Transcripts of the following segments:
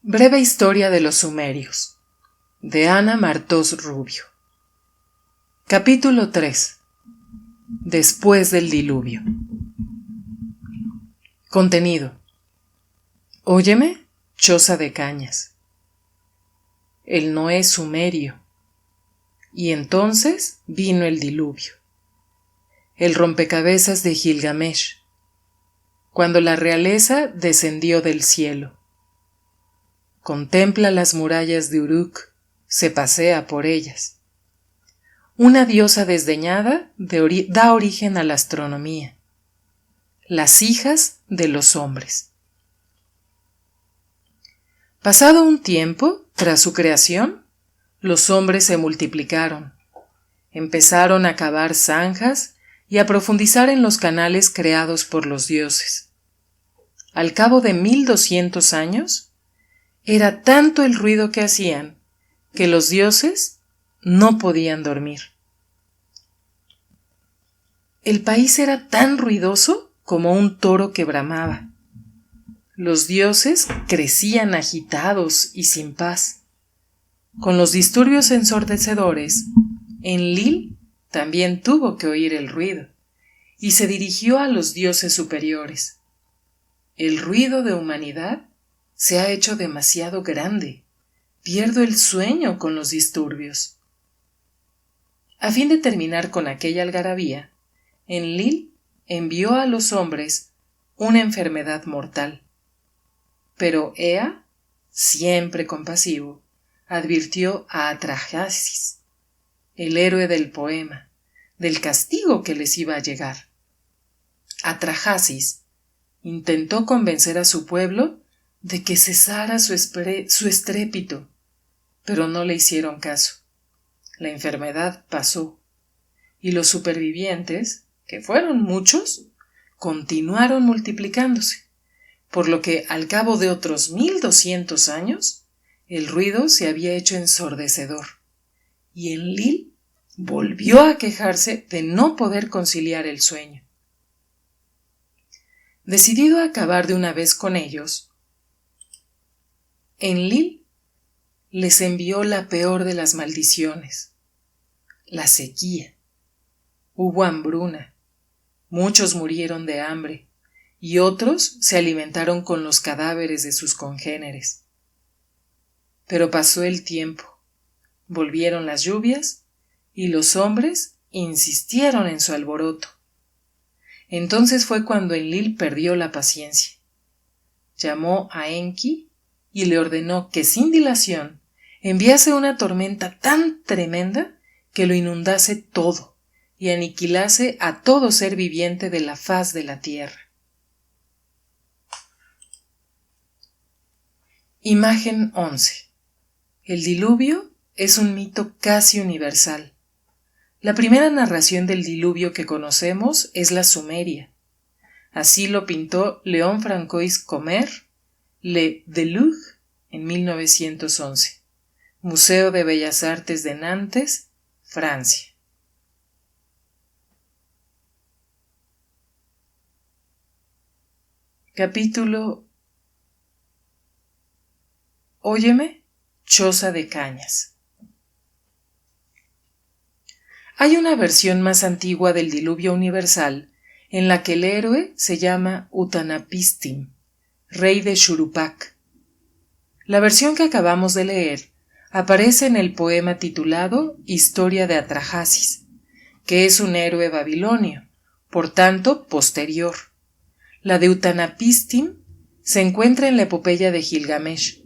Breve historia de los sumerios, de Ana Martos Rubio. Capítulo 3. Después del diluvio. Contenido. Óyeme, choza de cañas. El Noé sumerio. Y entonces vino el diluvio. El rompecabezas de Gilgamesh. Cuando la realeza descendió del cielo. Contempla las murallas de Uruk, se pasea por ellas. Una diosa desdeñada da origen a la astronomía. Las hijas de los hombres. Pasado un tiempo, tras su creación, los hombres se multiplicaron. Empezaron a cavar zanjas y a profundizar en los canales creados por los dioses. Al cabo de 1200 años, era tanto el ruido que hacían que los dioses no podían dormir. El país era tan ruidoso como un toro que bramaba. Los dioses crecían agitados y sin paz. Con los disturbios ensordecedores, Enlil también tuvo que oír el ruido y se dirigió a los dioses superiores. El ruido de humanidad se ha hecho demasiado grande. Pierdo el sueño con los disturbios. A fin de terminar con aquella algarabía, Enlil envió a los hombres una enfermedad mortal. Pero Ea, siempre compasivo, advirtió a Atrahasis, el héroe del poema, del castigo que les iba a llegar. Atrahasis intentó convencer a su pueblo de que cesara su estrépito, pero no le hicieron caso. La enfermedad pasó, y los supervivientes, que fueron muchos, continuaron multiplicándose, por lo que al cabo de otros 1200 años, el ruido se había hecho ensordecedor, y Enlil volvió a quejarse de no poder conciliar el sueño. Decidido a acabar de una vez con ellos, Enlil les envió la peor de las maldiciones, la sequía. Hubo hambruna, muchos murieron de hambre y otros se alimentaron con los cadáveres de sus congéneres. Pero pasó el tiempo, volvieron las lluvias y los hombres insistieron en su alboroto. Entonces fue cuando Enlil perdió la paciencia. Llamó a Enki y le ordenó que sin dilación enviase una tormenta tan tremenda que lo inundase todo y aniquilase a todo ser viviente de la faz de la tierra. Imagen 11. El diluvio es un mito casi universal. La primera narración del diluvio que conocemos es la sumeria. Así lo pintó Léon Francois Comer, Le Déluge, en 1911. Museo de Bellas Artes de Nantes, Francia. Capítulo Óyeme, choza de cañas. Hay una versión más antigua del diluvio universal en la que el héroe se llama Utanapistim, rey de Shuruppak. La versión que acabamos de leer aparece en el poema titulado Historia de Atrahasis, que es un héroe babilonio, por tanto posterior. La de Utanapistim se encuentra en la epopeya de Gilgamesh,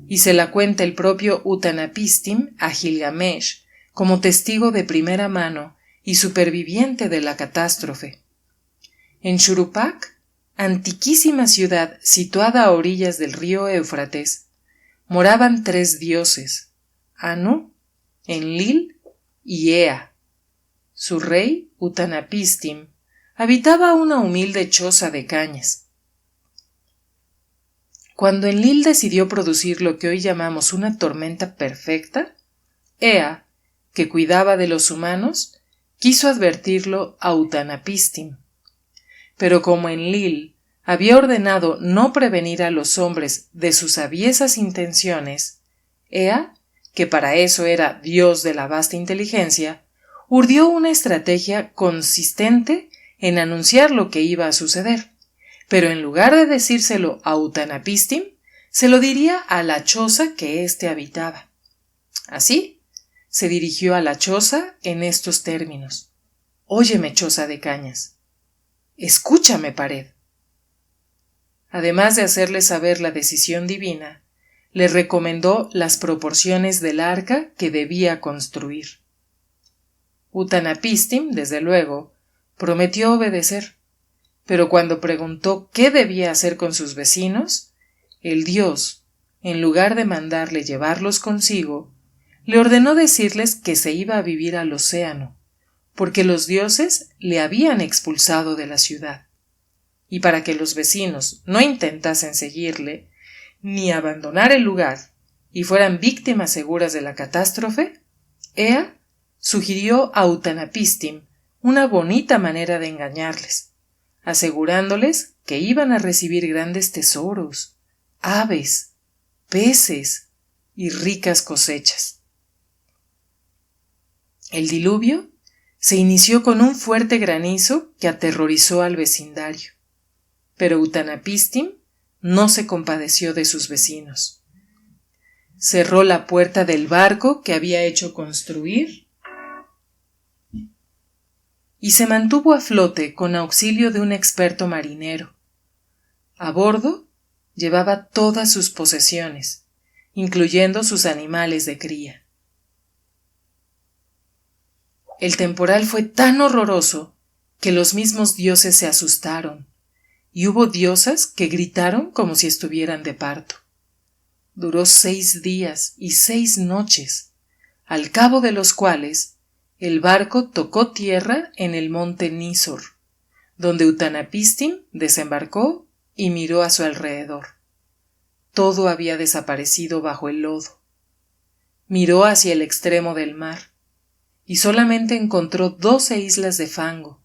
y se la cuenta el propio Utanapistim a Gilgamesh como testigo de primera mano y superviviente de la catástrofe. En Shuruppak, antiquísima ciudad situada a orillas del río Éufrates, moraban 3 dioses, Anu, Enlil y Ea. Su rey, Utanapistim, habitaba una humilde choza de cañas. Cuando Enlil decidió producir lo que hoy llamamos una tormenta perfecta, Ea, que cuidaba de los humanos, quiso advertirlo a Utanapistim. Pero como Enlil había ordenado no prevenir a los hombres de sus aviesas intenciones, Ea, que para eso era Dios de la vasta inteligencia, urdió una estrategia consistente en anunciar lo que iba a suceder, pero en lugar de decírselo a Utnapishtim, se lo diría a la choza que éste habitaba. Así, se dirigió a la choza en estos términos: «Óyeme, choza de cañas. Escúchame, pared». Además de hacerle saber la decisión divina, le recomendó las proporciones del arca que debía construir. Utnapishtim, desde luego, prometió obedecer, pero cuando preguntó qué debía hacer con sus vecinos, el dios, en lugar de mandarle llevarlos consigo, le ordenó decirles que se iba a vivir al océano, porque los dioses le habían expulsado de la ciudad. Y para que los vecinos no intentasen seguirle, ni abandonar el lugar, y fueran víctimas seguras de la catástrofe, Ea sugirió a Utnapishtim una bonita manera de engañarles, asegurándoles que iban a recibir grandes tesoros, aves, peces y ricas cosechas. El diluvio se inició con un fuerte granizo que aterrorizó al vecindario, pero Utnapishtim no se compadeció de sus vecinos. Cerró la puerta del barco que había hecho construir y se mantuvo a flote con auxilio de un experto marinero. A bordo llevaba todas sus posesiones, incluyendo sus animales de cría. El temporal fue tan horroroso que los mismos dioses se asustaron, y hubo diosas que gritaron como si estuvieran de parto. Duró 6 días y 6 noches, al cabo de los cuales el barco tocó tierra en el monte Nisor, donde Utnapishtim desembarcó y miró a su alrededor. Todo había desaparecido bajo el lodo. Miró hacia el extremo del mar y solamente encontró 12 islas de fango.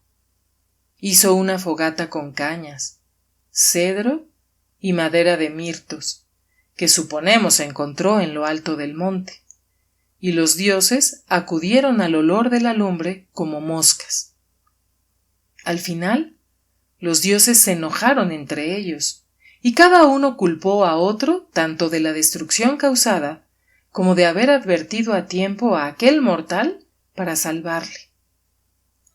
Hizo una fogata con cañas, cedro y madera de mirtos, que suponemos encontró en lo alto del monte, y los dioses acudieron al olor de la lumbre como moscas. Al final, los dioses se enojaron entre ellos, y cada uno culpó a otro tanto de la destrucción causada como de haber advertido a tiempo a aquel mortal para salvarle.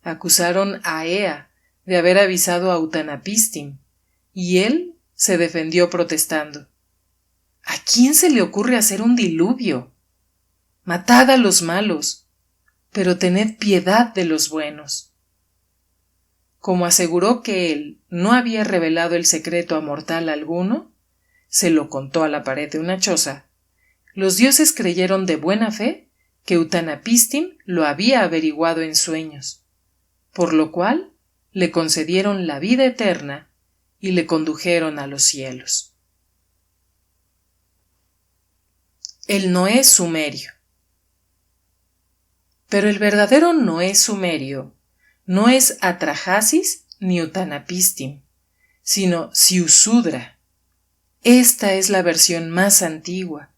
Acusaron a Ea de haber avisado a Utnapishtim, y él se defendió protestando: ¿A quién se le ocurre hacer un diluvio? Matad a los malos, pero tened piedad de los buenos. Como aseguró que él no había revelado el secreto a mortal alguno, se lo contó a la pared de una choza, los dioses creyeron de buena fe que Utnapishtim lo había averiguado en sueños, por lo cual le concedieron la vida eterna y le condujeron a los cielos. El Noé sumerio. Pero el verdadero Noé sumerio no es Atrahasis ni Utnapishtim, sino Ziusudra. Esta es la versión más antigua,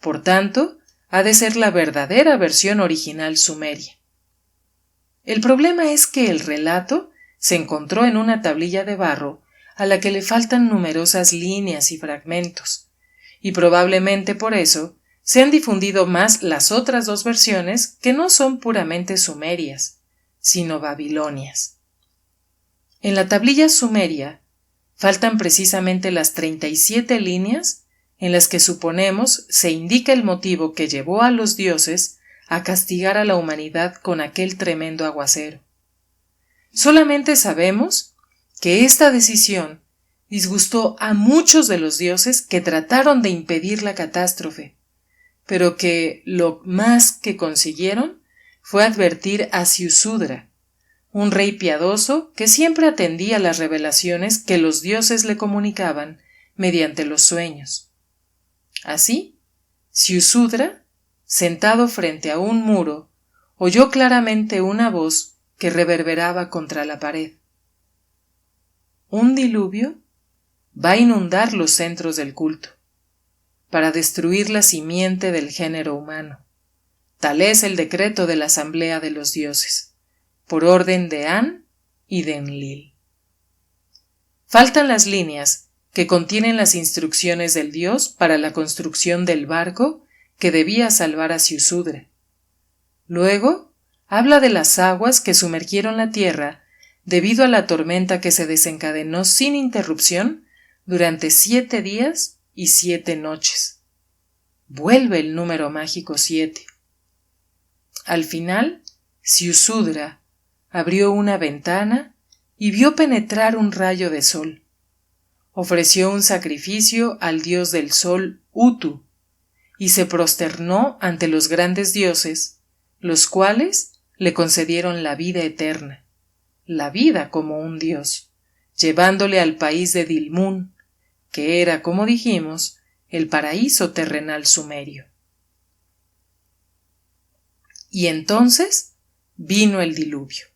por tanto, ha de ser la verdadera versión original sumeria. El problema es que el relato se encontró en una tablilla de barro a la que le faltan numerosas líneas y fragmentos, y probablemente por eso se han difundido más las otras 2 versiones que no son puramente sumerias, sino babilonias. En la tablilla sumeria faltan precisamente las 37 líneas en las que suponemos se indica el motivo que llevó a los dioses a castigar a la humanidad con aquel tremendo aguacero. Solamente sabemos que esta decisión disgustó a muchos de los dioses que trataron de impedir la catástrofe, pero que lo más que consiguieron fue advertir a Ziusudra, un rey piadoso que siempre atendía las revelaciones que los dioses le comunicaban mediante los sueños. Así, Ziusudra, sentado frente a un muro, oyó claramente una voz que reverberaba contra la pared. Un diluvio va a inundar los centros del culto, para destruir la simiente del género humano. Tal es el decreto de la Asamblea de los Dioses, por orden de An y de Enlil. Faltan las líneas que contienen las instrucciones del dios para la construcción del barco que debía salvar a Ziusudra. Luego, habla de las aguas que sumergieron la tierra debido a la tormenta que se desencadenó sin interrupción durante 7 días y 7 noches. Vuelve el número mágico 7. Al final, Ziusudra abrió una ventana y vio penetrar un rayo de sol. Ofreció un sacrificio al dios del sol Utu y se prosternó ante los grandes dioses, los cuales le concedieron la vida eterna, la vida como un dios, llevándole al país de Dilmun, que era, como dijimos, el paraíso terrenal sumerio. Y entonces vino el diluvio.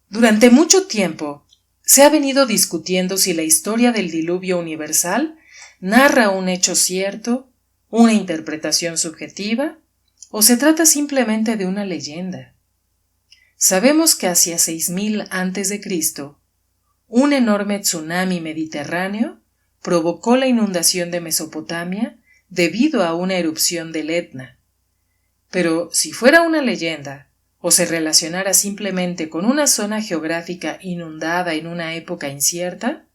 Durante mucho tiempo se ha venido discutiendo si la historia del diluvio universal narra un hecho cierto, una interpretación subjetiva, o se trata simplemente de una leyenda. Sabemos que hacia 6000 a.C., un enorme tsunami mediterráneo provocó la inundación de Mesopotamia debido a una erupción del Etna. Pero si fuera una leyenda, o se relacionara simplemente con una zona geográfica inundada en una época incierta,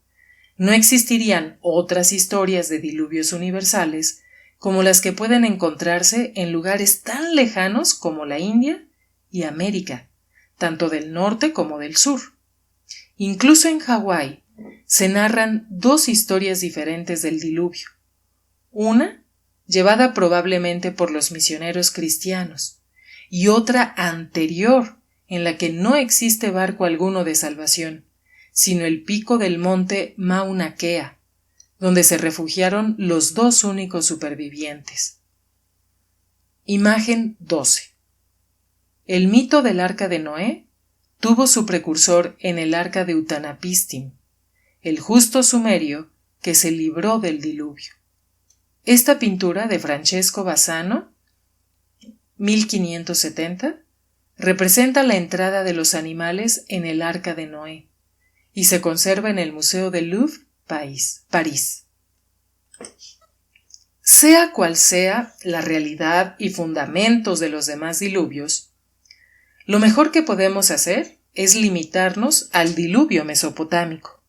no existirían otras historias de diluvios universales como las que pueden encontrarse en lugares tan lejanos como la India y América, tanto del norte como del sur. Incluso en Hawái se narran 2 historias diferentes del diluvio. Una, llevada probablemente por los misioneros cristianos, y otra anterior, en la que no existe barco alguno de salvación, sino el pico del monte Mauna Kea, donde se refugiaron los 2 únicos supervivientes. Imagen 12. El mito del Arca de Noé tuvo su precursor en el Arca de Utanapistim, el justo sumerio que se libró del diluvio. Esta pintura de Francesco Bassano, 1570, representa la entrada de los animales en el Arca de Noé y se conserva en el Museo del Louvre, París. Sea cual sea la realidad y fundamentos de los demás diluvios, lo mejor que podemos hacer es limitarnos al diluvio mesopotámico.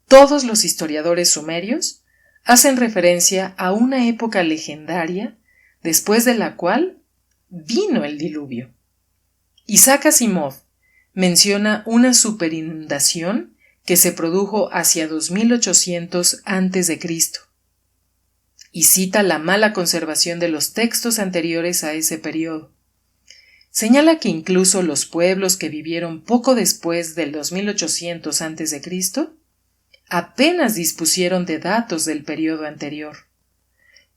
Todos los historiadores sumerios hacen referencia a una época legendaria después de la cual vino el diluvio. Isaac Asimov menciona una superinundación que se produjo hacia 2800 a.C. y cita la mala conservación de los textos anteriores a ese periodo. Señala que incluso los pueblos que vivieron poco después del 2800 a.C. apenas dispusieron de datos del periodo anterior.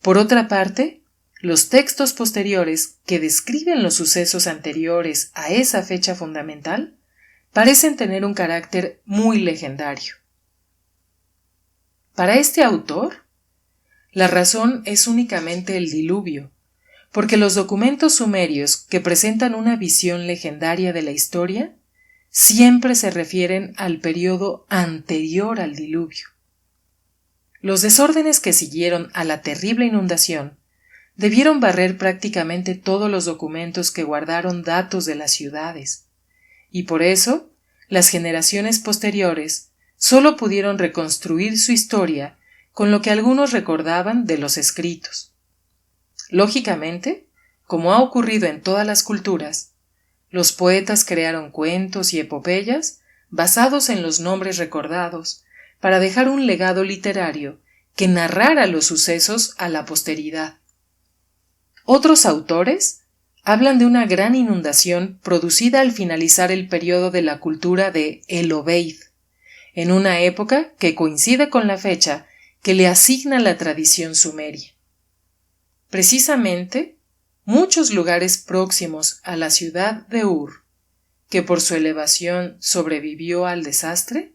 Por otra parte, los textos posteriores que describen los sucesos anteriores a esa fecha fundamental parecen tener un carácter muy legendario. Para este autor, la razón es únicamente el diluvio, porque los documentos sumerios que presentan una visión legendaria de la historia siempre se refieren al periodo anterior al diluvio. Los desórdenes que siguieron a la terrible inundación debieron barrer prácticamente todos los documentos que guardaron datos de las ciudades, y por eso las generaciones posteriores solo pudieron reconstruir su historia con lo que algunos recordaban de los escritos. Lógicamente, como ha ocurrido en todas las culturas, los poetas crearon cuentos y epopeyas basados en los nombres recordados para dejar un legado literario que narrara los sucesos a la posteridad. Otros autores hablan de una gran inundación producida al finalizar el periodo de la cultura de El Obeid, en una época que coincide con la fecha que le asigna la tradición sumeria. Precisamente, muchos lugares próximos a la ciudad de Ur, que por su elevación sobrevivió al desastre,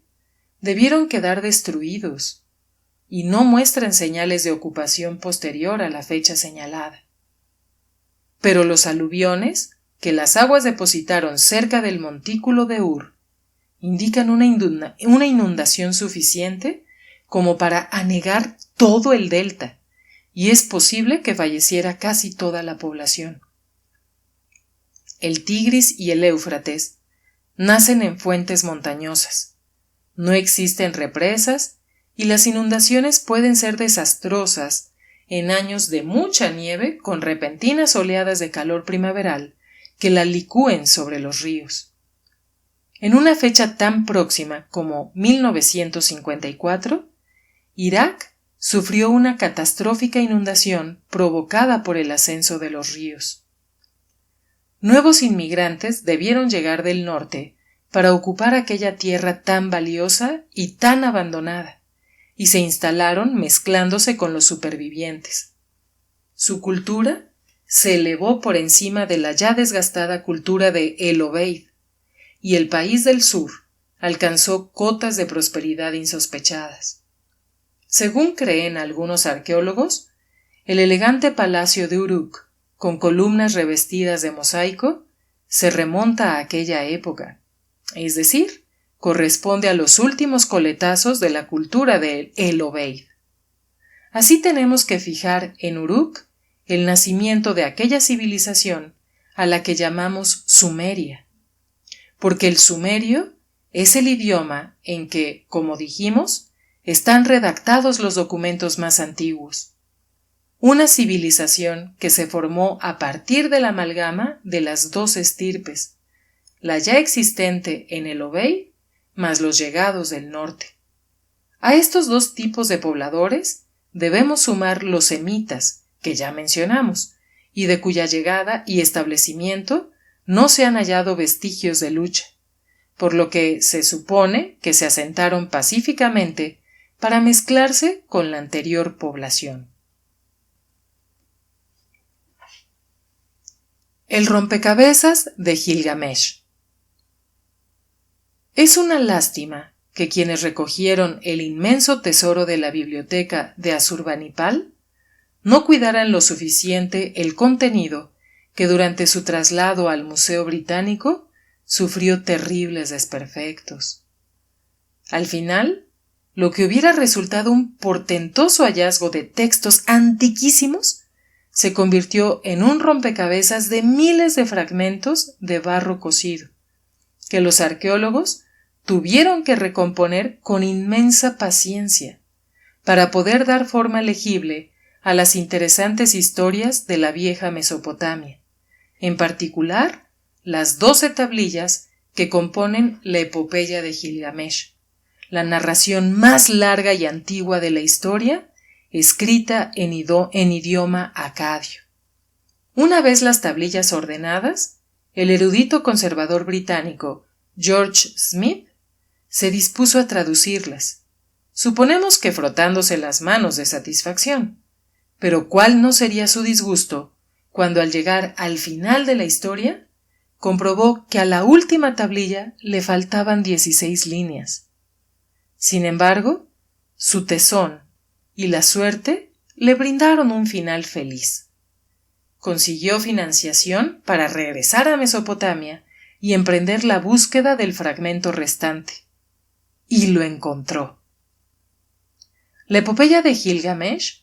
debieron quedar destruidos y no muestran señales de ocupación posterior a la fecha señalada. Pero los aluviones que las aguas depositaron cerca del montículo de Ur indican una inundación suficiente como para anegar todo el delta, y es posible que falleciera casi toda la población. El Tigris y el Éufrates nacen en fuentes montañosas. No existen represas y las inundaciones pueden ser desastrosas en años de mucha nieve con repentinas oleadas de calor primaveral que la licúen sobre los ríos. En una fecha tan próxima como 1954, Irak sufrió una catastrófica inundación provocada por el ascenso de los ríos. Nuevos inmigrantes debieron llegar del norte para ocupar aquella tierra tan valiosa y tan abandonada, y se instalaron mezclándose con los supervivientes. Su cultura se elevó por encima de la ya desgastada cultura de El Obeid, y el país del sur alcanzó cotas de prosperidad insospechadas. Según creen algunos arqueólogos, el elegante palacio de Uruk, con columnas revestidas de mosaico, se remonta a aquella época, es decir, corresponde a los últimos coletazos de la cultura de El Obeid. Así tenemos que fijar en Uruk el nacimiento de aquella civilización a la que llamamos Sumeria, porque el sumerio es el idioma en que, como dijimos, están redactados los documentos más antiguos. Una civilización que se formó a partir de la amalgama de las dos estirpes, la ya existente en el Obeid más los llegados del norte. A estos dos tipos de pobladores debemos sumar los semitas, que ya mencionamos, y de cuya llegada y establecimiento no se han hallado vestigios de lucha, por lo que se supone que se asentaron pacíficamente para mezclarse con la anterior población. El rompecabezas de Gilgamesh. Es una lástima que quienes recogieron el inmenso tesoro de la biblioteca de Asurbanipal no cuidaran lo suficiente el contenido que durante su traslado al Museo Británico sufrió terribles desperfectos. Al final, lo que hubiera resultado un portentoso hallazgo de textos antiquísimos se convirtió en un rompecabezas de miles de fragmentos de barro cocido, que los arqueólogos tuvieron que recomponer con inmensa paciencia para poder dar forma legible a las interesantes historias de la vieja Mesopotamia, en particular las 12 tablillas que componen la epopeya de Gilgamesh, la narración más larga y antigua de la historia, escrita en idioma acadio. Una vez las tablillas ordenadas, el erudito conservador británico George Smith se dispuso a traducirlas, suponemos que frotándose las manos de satisfacción, pero ¿cuál no sería su disgusto cuando al llegar al final de la historia comprobó que a la última tablilla le faltaban 16 líneas? Sin embargo, su tesón y la suerte le brindaron un final feliz. Consiguió financiación para regresar a Mesopotamia y emprender la búsqueda del fragmento restante. Y lo encontró. La epopeya de Gilgamesh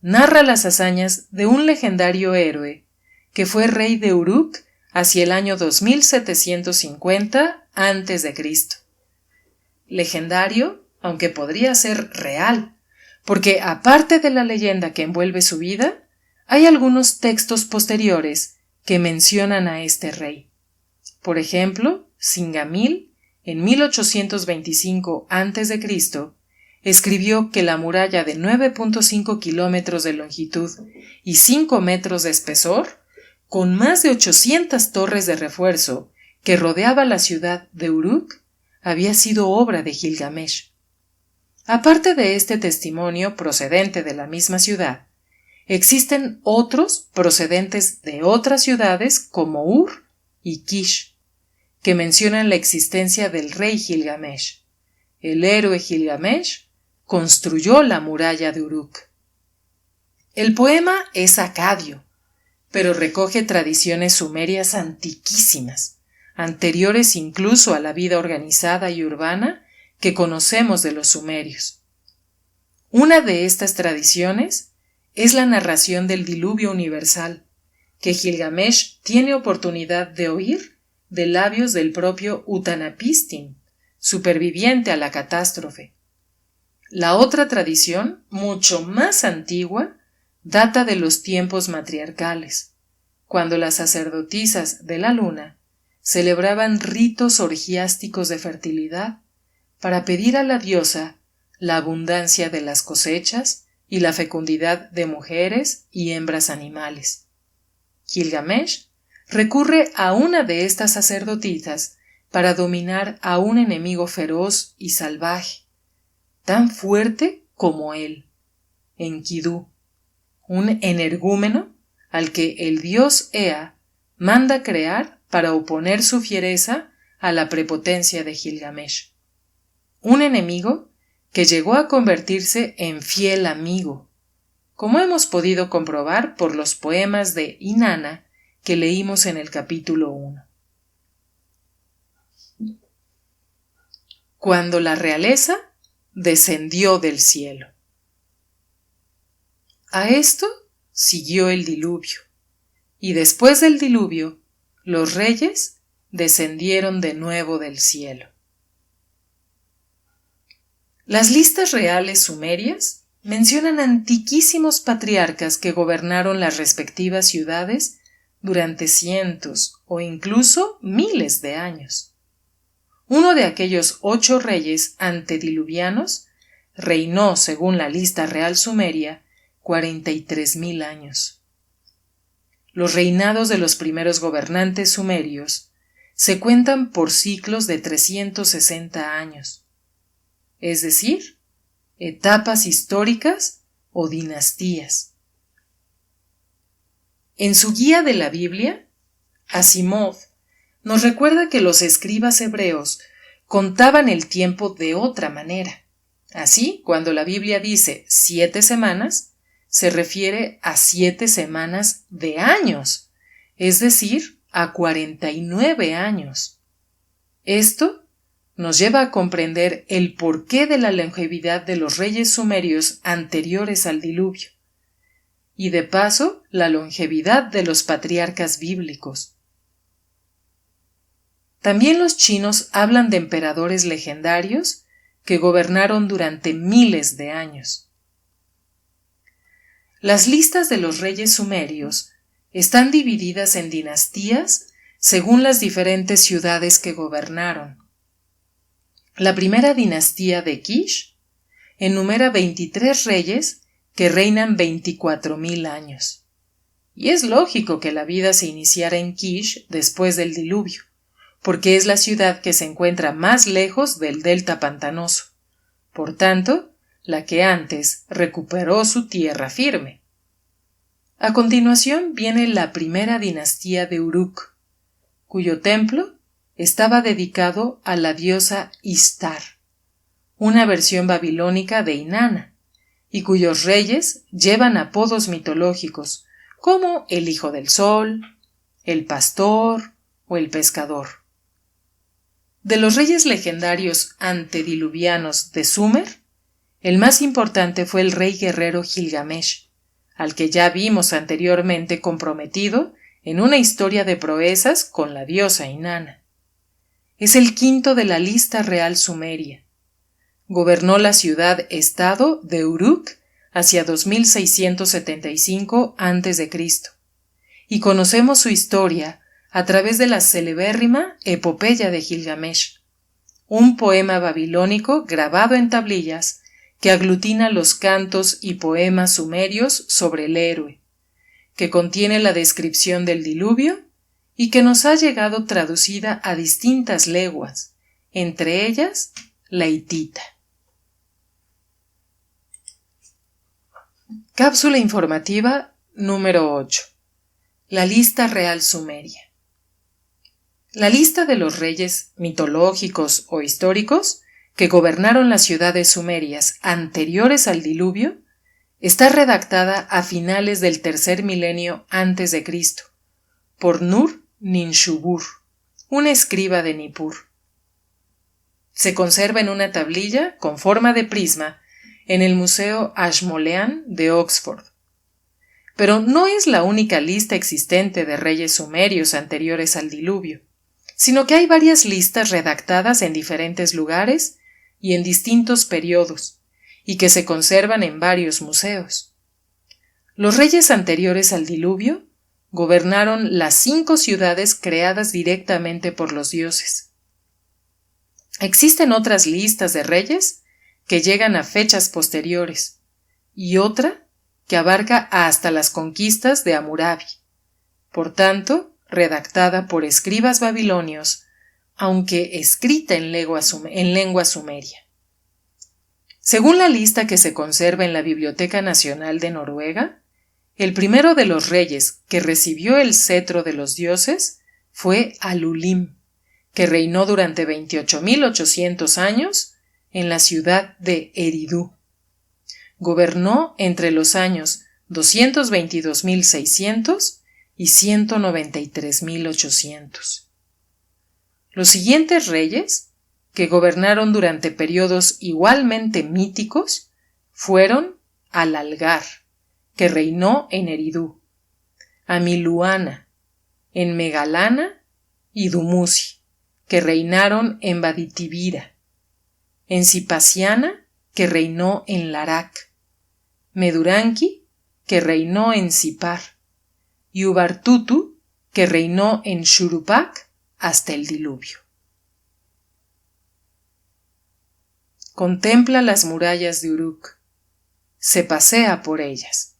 narra las hazañas de un legendario héroe que fue rey de Uruk hacia el año 2750 a.C. Legendario, aunque podría ser real, porque aparte de la leyenda que envuelve su vida, hay algunos textos posteriores que mencionan a este rey. Por ejemplo, Singamil, en 1825 a.C., escribió que la muralla de 9.5 kilómetros de longitud y 5 metros de espesor, con más de 800 torres de refuerzo que rodeaba la ciudad de Uruk, había sido obra de Gilgamesh. Aparte de este testimonio procedente de la misma ciudad, existen otros procedentes de otras ciudades como Ur y Kish, que mencionan la existencia del rey Gilgamesh. el héroe Gilgamesh, construyó la muralla de Uruk. El poema es acadio, pero recoge tradiciones sumerias antiquísimas, anteriores incluso a la vida organizada y urbana que conocemos de los sumerios. Una de estas tradiciones es la narración del diluvio universal, que Gilgamesh tiene oportunidad de oír de labios del propio Utanapistim, superviviente a la catástrofe. La otra tradición, mucho más antigua, data de los tiempos matriarcales, cuando las sacerdotisas de la luna celebraban ritos orgiásticos de fertilidad para pedir a la diosa la abundancia de las cosechas y la fecundidad de mujeres y hembras animales. Gilgamesh recurre a una de estas sacerdotisas para dominar a un enemigo feroz y salvaje, tan fuerte como él, Enkidu, un energúmeno al que el dios Ea manda crear para oponer su fiereza a la prepotencia de Gilgamesh. Un enemigo que llegó a convertirse en fiel amigo, como hemos podido comprobar por los poemas de Inanna que leímos en el capítulo 1. Cuando la realeza descendió del cielo. A esto siguió el diluvio, y después del diluvio, los reyes descendieron de nuevo del cielo. Las listas reales sumerias mencionan antiquísimos patriarcas que gobernaron las respectivas ciudades durante cientos o incluso miles de años. Uno de aquellos 8 reyes antediluvianos reinó, según la lista real sumeria, 43,000 años. Los reinados de los primeros gobernantes sumerios se cuentan por ciclos de 360 años, es decir, etapas históricas o dinastías. En su guía de la Biblia, Asimov nos recuerda que los escribas hebreos contaban el tiempo de otra manera. Así, cuando la Biblia dice 7 semanas, se refiere a 7 semanas de años, es decir, a 49 años. Esto nos lleva a comprender el porqué de la longevidad de los reyes sumerios anteriores al diluvio, y de paso la longevidad de los patriarcas bíblicos. También los chinos hablan de emperadores legendarios que gobernaron durante miles de años. Las listas de los reyes sumerios están divididas en dinastías según las diferentes ciudades que gobernaron. La primera dinastía de Kish enumera 23 reyes que reinan 24,000 años. Y es lógico que la vida se iniciara en Kish después del diluvio, porque es la ciudad que se encuentra más lejos del delta pantanoso, por tanto, la que antes recuperó su tierra firme. A continuación viene la primera dinastía de Uruk, cuyo templo estaba dedicado a la diosa Ishtar, una versión babilónica de Inanna, y cuyos reyes llevan apodos mitológicos como el Hijo del Sol, el Pastor o el Pescador. De los reyes legendarios antediluvianos de Sumer, el más importante fue el rey guerrero Gilgamesh, al que ya vimos anteriormente comprometido en una historia de proezas con la diosa Inanna. Es el quinto de la lista real sumeria. Gobernó la ciudad-estado de Uruk hacia 2675 a.C. y conocemos su historia a través de la celebérrima Epopeya de Gilgamesh, un poema babilónico grabado en tablillas que aglutina los cantos y poemas sumerios sobre el héroe, que contiene la descripción del diluvio y que nos ha llegado traducida a distintas lenguas, entre ellas la hitita. Cápsula informativa número 8. La lista real sumeria. La lista de los reyes mitológicos o históricos que gobernaron las ciudades sumerias anteriores al diluvio, está redactada a finales del tercer milenio antes de Cristo, por Nur-Ninshubur, un escriba de Nippur. Se conserva en una tablilla con forma de prisma en el Museo Ashmolean de Oxford. Pero no es la única lista existente de reyes sumerios anteriores al diluvio, sino que hay varias listas redactadas en diferentes lugares y en distintos periodos, y que se conservan en varios museos. Los reyes anteriores al diluvio gobernaron las 5 ciudades creadas directamente por los dioses. Existen otras listas de reyes que llegan a fechas posteriores, y otra que abarca hasta las conquistas de Hammurabi, por tanto, redactada por escribas babilonios, aunque escrita en lengua sumeria. Según la lista que se conserva en la Biblioteca Nacional de Noruega, el primero de los reyes que recibió el cetro de los dioses fue Alulim, que reinó durante 28.800 años en la ciudad de Eridu. Gobernó entre los años 222.600 y 193.800. Los siguientes reyes, que gobernaron durante periodos igualmente míticos, fueron Alalgar, que reinó en Eridu, Amiluana, en Megalana y Dumuzi, que reinaron en Baditibira, Encipasiana, que reinó en Larak, Meduranki, que reinó en Sipar, y Ubartutu, que reinó en Shuruppak hasta el diluvio. Contempla las murallas de Uruk. Se pasea por ellas.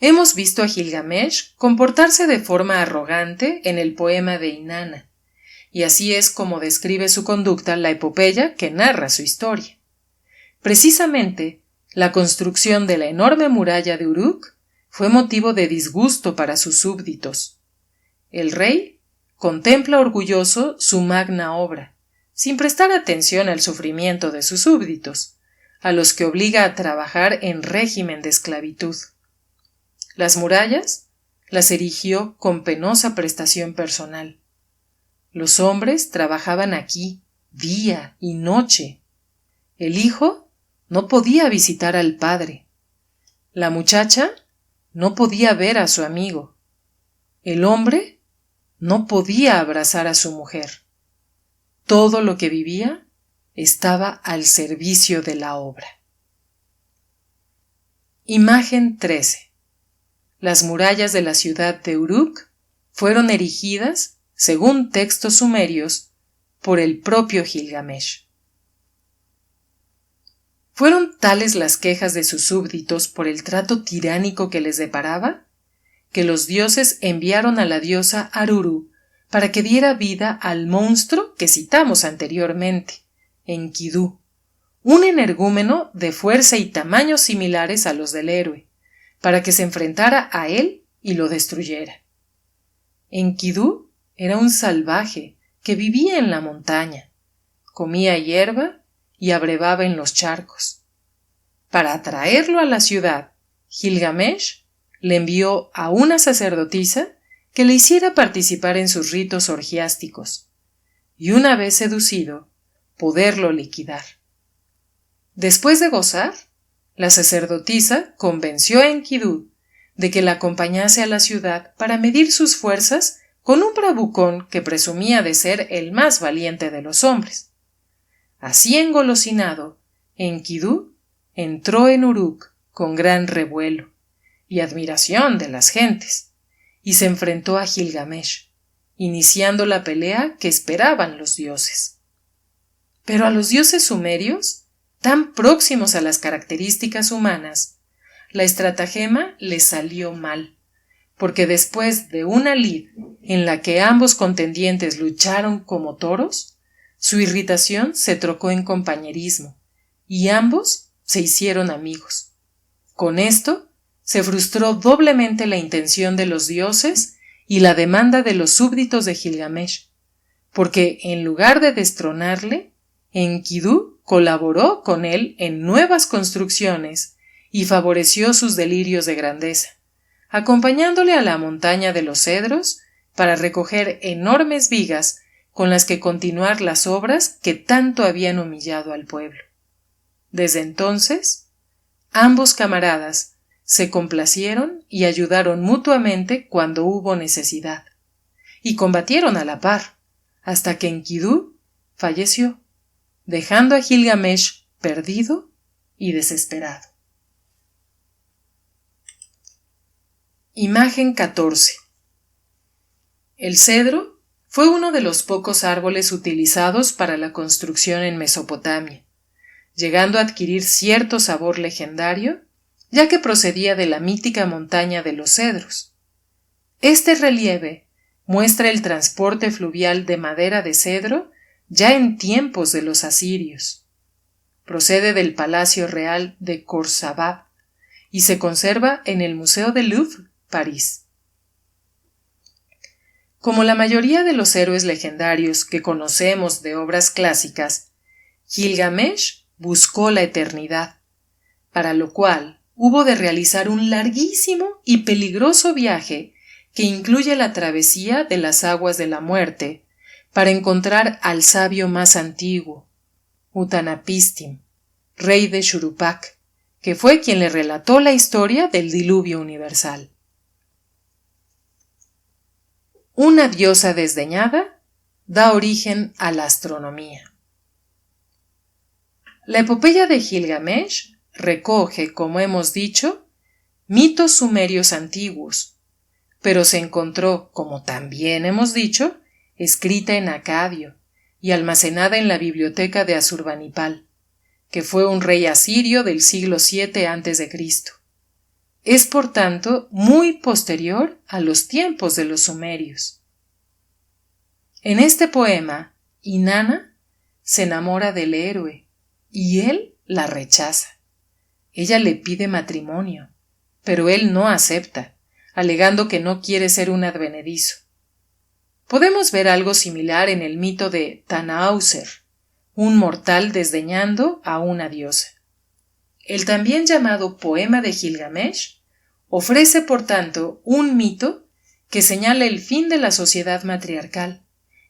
Hemos visto a Gilgamesh comportarse de forma arrogante en el poema de Inanna, y así es como describe su conducta la epopeya que narra su historia. Precisamente, la construcción de la enorme muralla de Uruk fue motivo de disgusto para sus súbditos. El rey contempla orgulloso su magna obra, sin prestar atención al sufrimiento de sus súbditos, a los que obliga a trabajar en régimen de esclavitud. Las murallas las erigió con penosa prestación personal. Los hombres trabajaban aquí día y noche. El hijo no podía visitar al padre. La muchacha no podía ver a su amigo. El hombre no podía abrazar a su mujer. Todo lo que vivía estaba al servicio de la obra. Imagen 13. Las murallas de la ciudad de Uruk fueron erigidas, según textos sumerios, por el propio Gilgamesh. Fueron tales las quejas de sus súbditos por el trato tiránico que les deparaba, que los dioses enviaron a la diosa Aruru para que diera vida al monstruo que citamos anteriormente, Enkidu, un energúmeno de fuerza y tamaños similares a los del héroe, para que se enfrentara a él y lo destruyera. Enkidu era un salvaje que vivía en la montaña, comía hierba y abrevaba en los charcos. Para atraerlo a la ciudad, Gilgamesh le envió a una sacerdotisa que le hiciera participar en sus ritos orgiásticos, y una vez seducido, poderlo liquidar. Después de gozar, la sacerdotisa convenció a Enkidu de que la acompañase a la ciudad para medir sus fuerzas con un bravucón que presumía de ser el más valiente de los hombres. Así engolosinado, Enkidu entró en Uruk con gran revuelo y admiración de las gentes, y se enfrentó a Gilgamesh, iniciando la pelea que esperaban los dioses. Pero a los dioses sumerios, tan próximos a las características humanas, la estratagema les salió mal, porque después de una lid en la que ambos contendientes lucharon como toros, su irritación se trocó en compañerismo, y ambos se hicieron amigos. Con esto, se frustró doblemente la intención de los dioses y la demanda de los súbditos de Gilgamesh, porque en lugar de destronarle, Enkidu colaboró con él en nuevas construcciones y favoreció sus delirios de grandeza, acompañándole a la montaña de los cedros para recoger enormes vigas con las que continuar las obras que tanto habían humillado al pueblo. Desde entonces, ambos camaradas se complacieron y ayudaron mutuamente cuando hubo necesidad, y combatieron a la par, hasta que Enkidu falleció, dejando a Gilgamesh perdido y desesperado. Imagen 14. El cedro fue uno de los pocos árboles utilizados para la construcción en Mesopotamia, llegando a adquirir cierto sabor legendario, ya que procedía de la mítica montaña de los cedros. Este relieve muestra el transporte fluvial de madera de cedro ya en tiempos de los asirios. Procede del Palacio Real de Khorsabad y se conserva en el Museo del Louvre, París. Como la mayoría de los héroes legendarios que conocemos de obras clásicas, Gilgamesh buscó la eternidad, para lo cual hubo de realizar un larguísimo y peligroso viaje que incluye la travesía de las aguas de la muerte para encontrar al sabio más antiguo, Utanapistim, rey de Shuruppak, que fue quien le relató la historia del diluvio universal. Una diosa desdeñada da origen a la astronomía. La epopeya de Gilgamesh recoge, como hemos dicho, mitos sumerios antiguos, pero se encontró, como también hemos dicho, escrita en acadio y almacenada en la biblioteca de Asurbanipal, que fue un rey asirio del siglo VII a.C. Es, por tanto, muy posterior a los tiempos de los sumerios. En este poema, Inanna se enamora del héroe y él la rechaza. Ella le pide matrimonio, pero él no acepta, alegando que no quiere ser un advenedizo. Podemos ver algo similar en el mito de Tannhäuser, un mortal desdeñando a una diosa. El también llamado Poema de Gilgamesh ofrece, por tanto, un mito que señala el fin de la sociedad matriarcal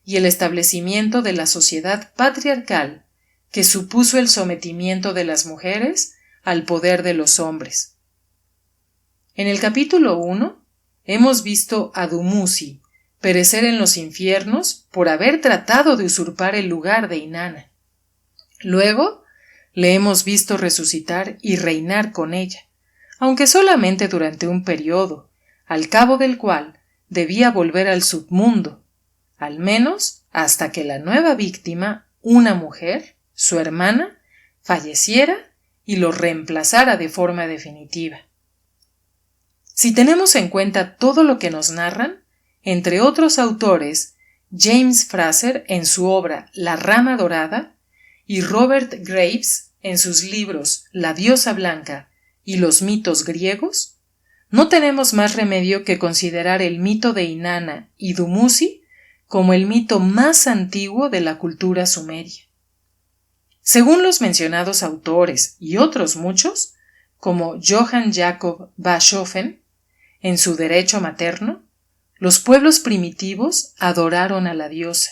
y el establecimiento de la sociedad patriarcal que supuso el sometimiento de las mujeres al poder de los hombres. En el capítulo 1 hemos visto a Dumuzi perecer en los infiernos por haber tratado de usurpar el lugar de Inanna. Luego le hemos visto resucitar y reinar con ella, aunque solamente durante un periodo, al cabo del cual debía volver al submundo, al menos hasta que la nueva víctima, una mujer, su hermana, falleciera y lo reemplazara de forma definitiva. Si tenemos en cuenta todo lo que nos narran, entre otros autores, James Frazer en su obra La rama dorada y Robert Graves en sus libros La diosa blanca y los mitos griegos, no tenemos más remedio que considerar el mito de Inanna y Dumuzi como el mito más antiguo de la cultura sumeria. Según los mencionados autores y otros muchos, como Johann Jakob Bachofen, en su Derecho materno, los pueblos primitivos adoraron a la diosa,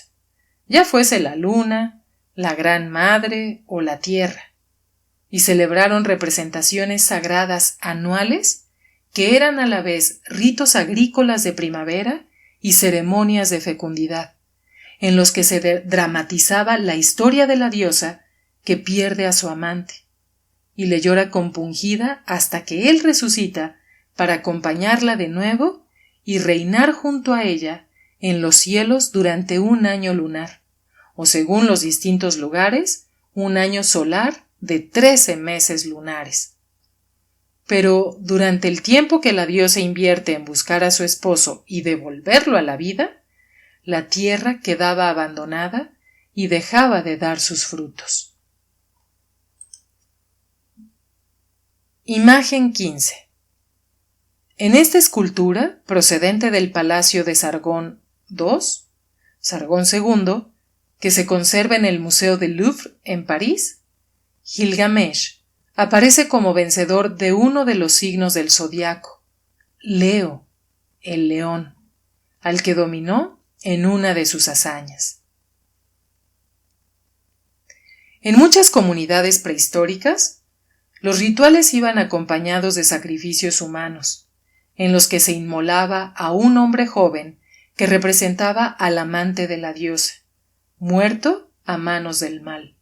ya fuese la luna, la gran madre o la tierra, y celebraron representaciones sagradas anuales que eran a la vez ritos agrícolas de primavera y ceremonias de fecundidad, en los que se dramatizaba la historia de la diosa que pierde a su amante, y le llora compungida hasta que él resucita para acompañarla de nuevo y reinar junto a ella en los cielos durante un año lunar, o según los distintos lugares, un año solar de 13 meses lunares. Pero durante el tiempo que la diosa invierte en buscar a su esposo y devolverlo a la vida, la tierra quedaba abandonada y dejaba de dar sus frutos. Imagen 15. En esta escultura, procedente del Palacio de Sargón II, Sargón II, que se conserva en el Museo del Louvre en París, Gilgamesh aparece como vencedor de uno de los signos del zodiaco, Leo, el león, al que dominó en una de sus hazañas. En muchas comunidades prehistóricas, los rituales iban acompañados de sacrificios humanos, en los que se inmolaba a un hombre joven que representaba al amante de la diosa, muerto a manos del mal.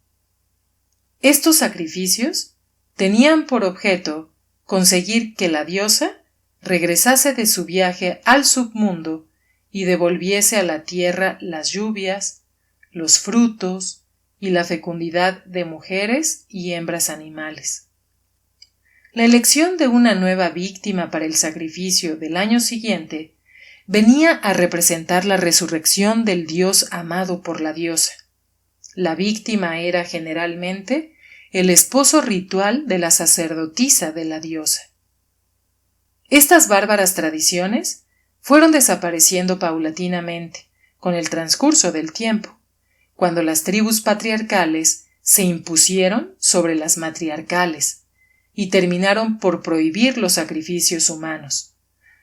Estos sacrificios tenían por objeto conseguir que la diosa regresase de su viaje al submundo y devolviese a la tierra las lluvias, los frutos y la fecundidad de mujeres y hembras animales. La elección de una nueva víctima para el sacrificio del año siguiente venía a representar la resurrección del dios amado por la diosa. La víctima era generalmente el esposo ritual de la sacerdotisa de la diosa. Estas bárbaras tradiciones fueron desapareciendo paulatinamente con el transcurso del tiempo, cuando las tribus patriarcales se impusieron sobre las matriarcales y terminaron por prohibir los sacrificios humanos,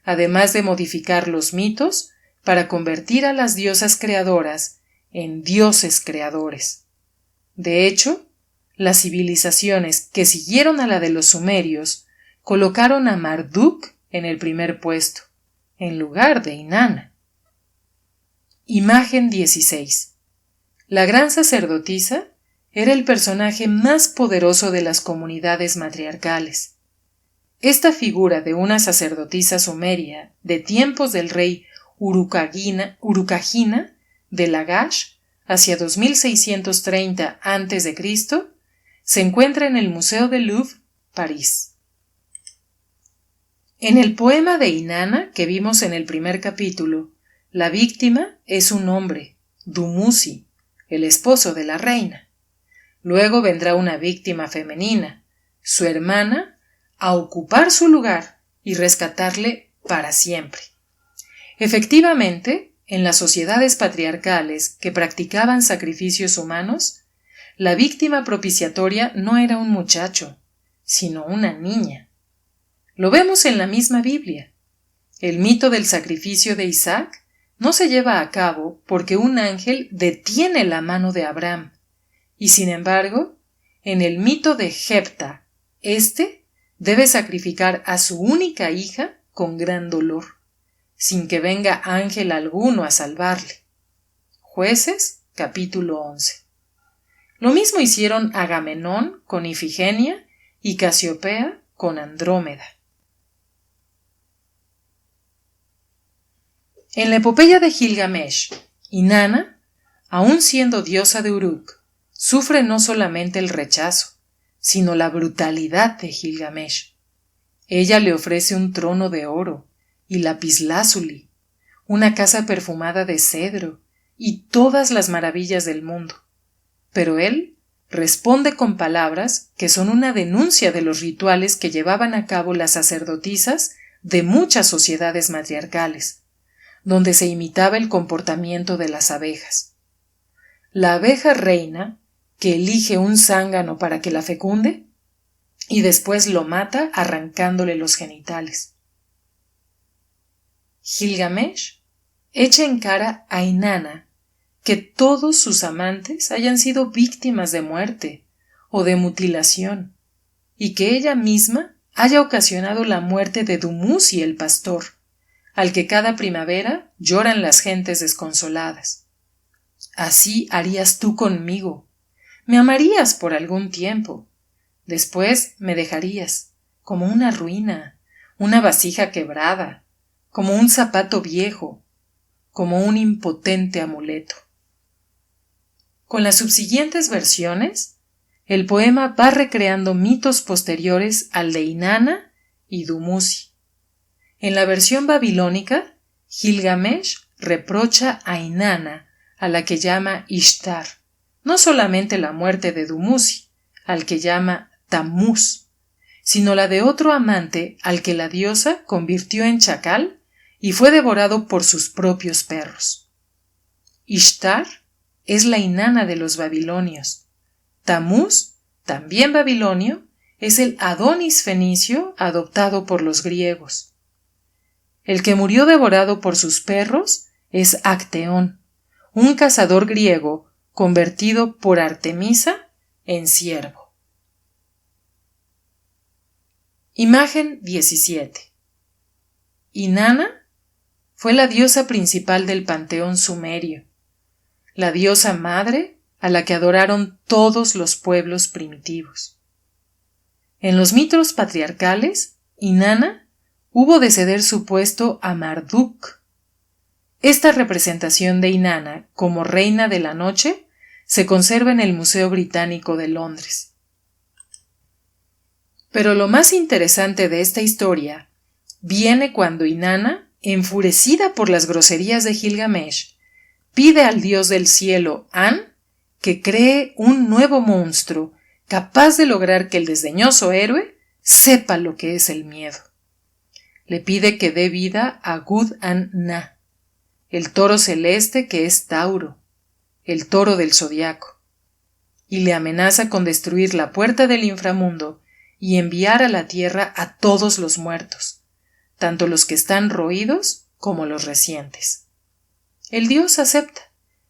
además de modificar los mitos para convertir a las diosas creadoras en dioses creadores. De hecho, las civilizaciones que siguieron a la de los sumerios colocaron a Marduk en el primer puesto, en lugar de Inanna. Imagen 16. La gran sacerdotisa era el personaje más poderoso de las comunidades matriarcales. Esta figura de una sacerdotisa sumeria de tiempos del rey Urukagina de Lagash hacia 2630 a.C. se encuentra en el Museo del Louvre, París. En el poema de Inanna que vimos en el primer capítulo, la víctima es un hombre, Dumuzi, el esposo de la reina. Luego vendrá una víctima femenina, su hermana, a ocupar su lugar y rescatarle para siempre. Efectivamente, en las sociedades patriarcales que practicaban sacrificios humanos, la víctima propiciatoria no era un muchacho, sino una niña. Lo vemos en la misma Biblia. El mito del sacrificio de Isaac no se lleva a cabo porque un ángel detiene la mano de Abraham, y sin embargo, en el mito de Jepta, éste debe sacrificar a su única hija con gran dolor, sin que venga ángel alguno a salvarle. Jueces, capítulo 11. Lo mismo hicieron Agamenón con Ifigenia y Casiopea con Andrómeda. En la epopeya de Gilgamesh, Inanna, aun siendo diosa de Uruk, sufre no solamente el rechazo, sino la brutalidad de Gilgamesh. Ella le ofrece un trono de oro y lapislázuli, una casa perfumada de cedro y todas las maravillas del mundo. Pero él responde con palabras que son una denuncia de los rituales que llevaban a cabo las sacerdotisas de muchas sociedades matriarcales, donde se imitaba el comportamiento de las abejas. La abeja reina, que elige un zángano para que la fecunde, y después lo mata arrancándole los genitales. Gilgamesh echa en cara a Inanna que todos sus amantes hayan sido víctimas de muerte o de mutilación, y que ella misma haya ocasionado la muerte de Dumuzi el pastor, al que cada primavera lloran las gentes desconsoladas. Así harías tú conmigo. Me amarías por algún tiempo. Después me dejarías, como una ruina, una vasija quebrada, como un zapato viejo, como un impotente amuleto. Con las subsiguientes versiones, el poema va recreando mitos posteriores al de Inanna y Dumuzi. En la versión babilónica, Gilgamesh reprocha a Inanna, a la que llama Ishtar, no solamente la muerte de Dumuzi, al que llama Tammuz, sino la de otro amante al que la diosa convirtió en chacal y fue devorado por sus propios perros. Ishtar es la Inanna de los babilonios. Tamuz, también babilonio, es el Adonis fenicio adoptado por los griegos. El que murió devorado por sus perros es Acteón, un cazador griego convertido por Artemisa en ciervo. Imagen 17. Inanna fue la diosa principal del panteón sumerio, la diosa madre a la que adoraron todos los pueblos primitivos. En los mitos patriarcales, Inanna hubo de ceder su puesto a Marduk. Esta representación de Inanna como reina de la noche se conserva en el Museo Británico de Londres. Pero lo más interesante de esta historia viene cuando Inanna, enfurecida por las groserías de Gilgamesh, pide al dios del cielo, An, que cree un nuevo monstruo capaz de lograr que el desdeñoso héroe sepa lo que es el miedo. Le pide que dé vida a Gud-an-na, el toro celeste que es Tauro, el toro del zodiaco, y le amenaza con destruir la puerta del inframundo y enviar a la tierra a todos los muertos, tanto los que están roídos como los recientes. El dios acepta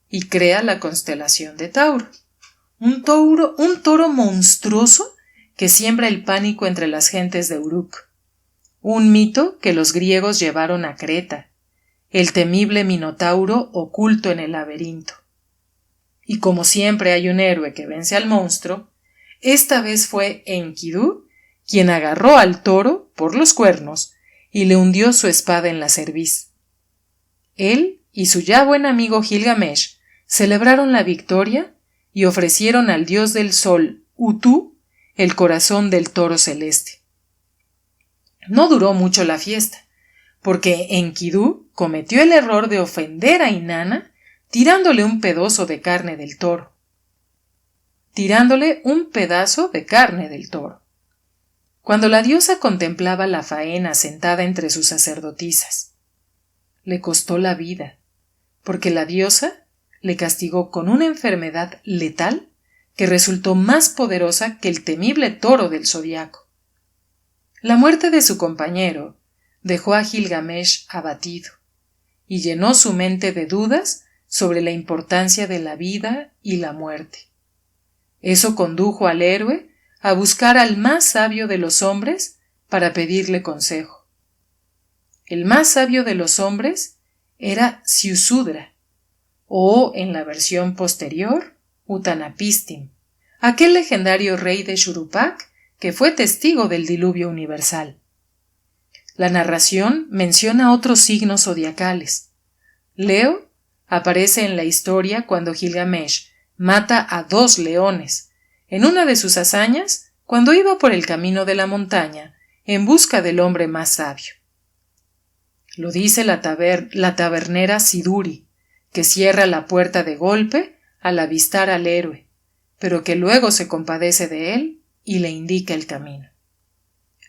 y crea la constelación de Tauro, un toro monstruoso que siembra el pánico entre las gentes de Uruk, un mito que los griegos llevaron a Creta, el temible Minotauro oculto en el laberinto. Y como siempre hay un héroe que vence al monstruo, esta vez fue Enkidu quien agarró al toro por los cuernos y le hundió su espada en la cerviz. Él y su ya buen amigo Gilgamesh celebraron la victoria y ofrecieron al dios del sol, Utu, el corazón del toro celeste. No duró mucho la fiesta, porque Enkidu cometió el error de ofender a Inanna tirándole un pedazo de carne del toro. Cuando la diosa contemplaba la faena sentada entre sus sacerdotisas. Le costó la vida, porque la diosa le castigó con una enfermedad letal que resultó más poderosa que el temible toro del zodiaco. La muerte de su compañero dejó a Gilgamesh abatido y llenó su mente de dudas sobre la importancia de la vida y la muerte. Eso condujo al héroe a buscar al más sabio de los hombres para pedirle consejo. El más sabio de los hombres era Ziusudra, o, en la versión posterior, Utanapistim, aquel legendario rey de Shuruppak que fue testigo del diluvio universal. La narración menciona otros signos zodiacales. Leo aparece en la historia cuando Gilgamesh mata a 2 leones, en una de sus hazañas cuando iba por el camino de la montaña en busca del hombre más sabio. Lo dice la tabernera Siduri, que cierra la puerta de golpe al avistar al héroe, pero que luego se compadece de él y le indica el camino.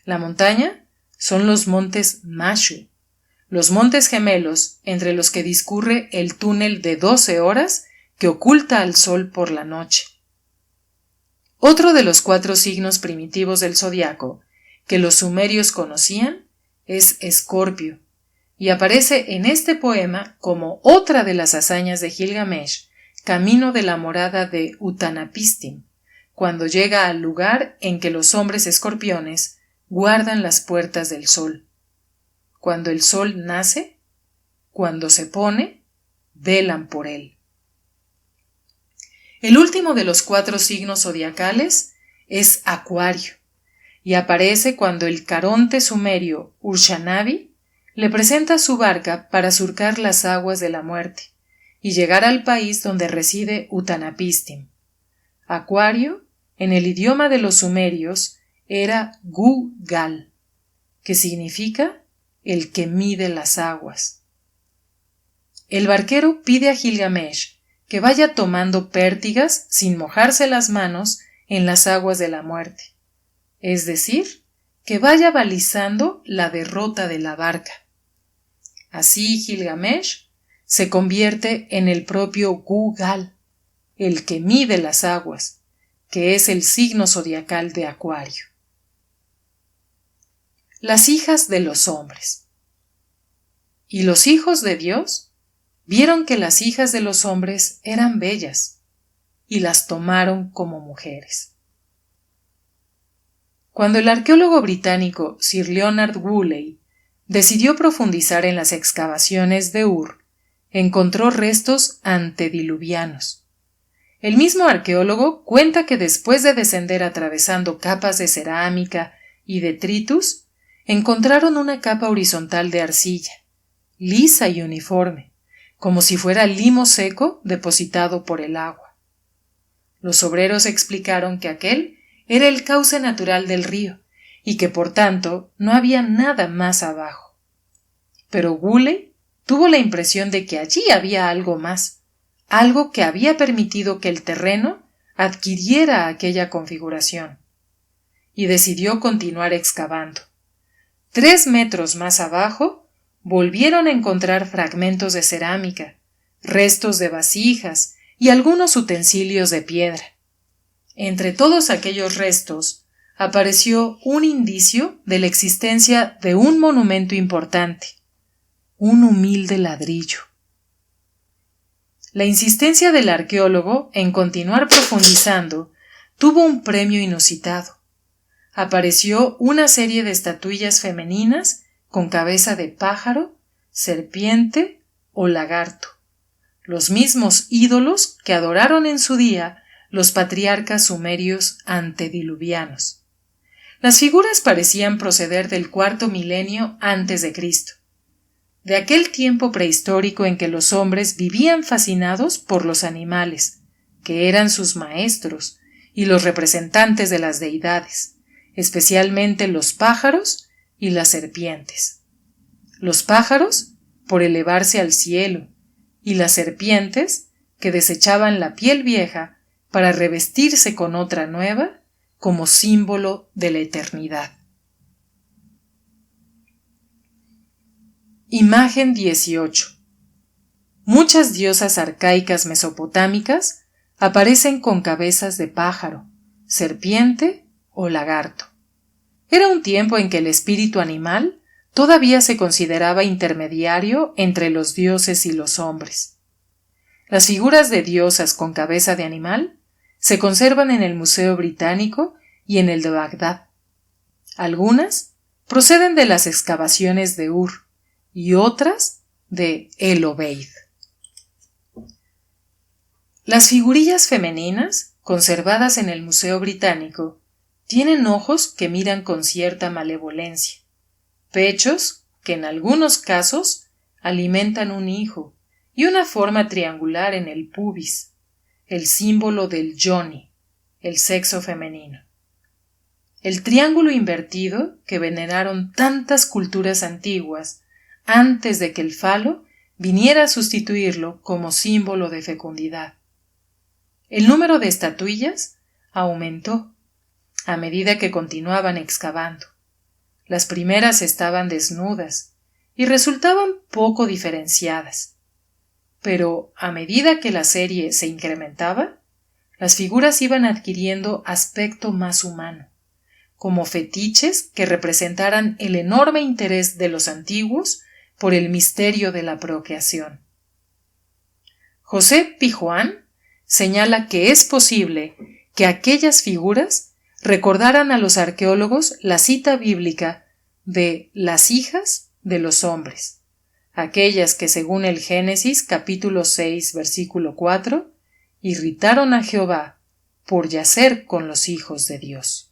La montaña son los montes Mashu, los montes gemelos entre los que discurre el túnel de 12 horas que oculta al sol por la noche. Otro de los 4 signos primitivos del zodiaco que los sumerios conocían es Escorpio, y aparece en este poema como otra de las hazañas de Gilgamesh, camino de la morada de Utanapistim, cuando llega al lugar en que los hombres escorpiones guardan las puertas del sol. Cuando el sol nace, cuando se pone, velan por él. El último de los 4 signos zodiacales es Acuario, y aparece cuando el caronte sumerio Urshanabi le presenta su barca para surcar las aguas de la muerte y llegar al país donde reside Utanapistim. Acuario, en el idioma de los sumerios, era Gu-gal, que significa el que mide las aguas. El barquero pide a Gilgamesh que vaya tomando pértigas sin mojarse las manos en las aguas de la muerte, es decir, que vaya balizando la derrota de la barca. Así Gilgamesh se convierte en el propio Gu-gal, el que mide las aguas, que es el signo zodiacal de Acuario. Las hijas de los hombres. Y los hijos de Dios vieron que las hijas de los hombres eran bellas, y las tomaron como mujeres. Cuando el arqueólogo británico Sir Leonard Woolley decidió profundizar en las excavaciones de Ur, encontró restos antediluvianos. El mismo arqueólogo cuenta que después de descender atravesando capas de cerámica y detritus, encontraron una capa horizontal de arcilla, lisa y uniforme, como si fuera limo seco depositado por el agua. Los obreros explicaron que aquel era el cauce natural del río y que por tanto no había nada más abajo. Pero Woolley tuvo la impresión de que allí había algo más, algo que había permitido que el terreno adquiriera aquella configuración, y decidió continuar excavando. 3 metros más abajo volvieron a encontrar fragmentos de cerámica, restos de vasijas y algunos utensilios de piedra. Entre todos aquellos restos apareció un indicio de la existencia de un monumento importante, un humilde ladrillo. La insistencia del arqueólogo en continuar profundizando tuvo un premio inusitado. Apareció una serie de estatuillas femeninas con cabeza de pájaro, serpiente o lagarto, los mismos ídolos que adoraron en su día los patriarcas sumerios antediluvianos. Las figuras parecían proceder del cuarto milenio antes de Cristo, de aquel tiempo prehistórico en que los hombres vivían fascinados por los animales, que eran sus maestros y los representantes de las deidades, especialmente los pájaros y las serpientes. Los pájaros, por elevarse al cielo, y las serpientes, que desechaban la piel vieja para revestirse con otra nueva, como símbolo de la eternidad. Imagen 18. Muchas diosas arcaicas mesopotámicas aparecen con cabezas de pájaro, serpiente o lagarto. Era un tiempo en que el espíritu animal todavía se consideraba intermediario entre los dioses y los hombres. Las figuras de diosas con cabeza de animal se conservan en el Museo Británico y en el de Bagdad. Algunas proceden de las excavaciones de Ur y otras de El Obeid. Las figurillas femeninas, conservadas en el Museo Británico, tienen ojos que miran con cierta malevolencia, pechos que en algunos casos alimentan un hijo y una forma triangular en el pubis, el símbolo del yoni, el sexo femenino. El triángulo invertido que veneraron tantas culturas antiguas antes de que el falo viniera a sustituirlo como símbolo de fecundidad. El número de estatuillas aumentó a medida que continuaban excavando. Las primeras estaban desnudas y resultaban poco diferenciadas. Pero a medida que la serie se incrementaba, las figuras iban adquiriendo aspecto más humano, como fetiches que representaran el enorme interés de los antiguos por el misterio de la procreación. José Pijuán señala que es posible que aquellas figuras recordaran a los arqueólogos la cita bíblica de las hijas de los hombres, aquellas que según el Génesis capítulo 6 versículo 4 irritaron a Jehová por yacer con los hijos de Dios.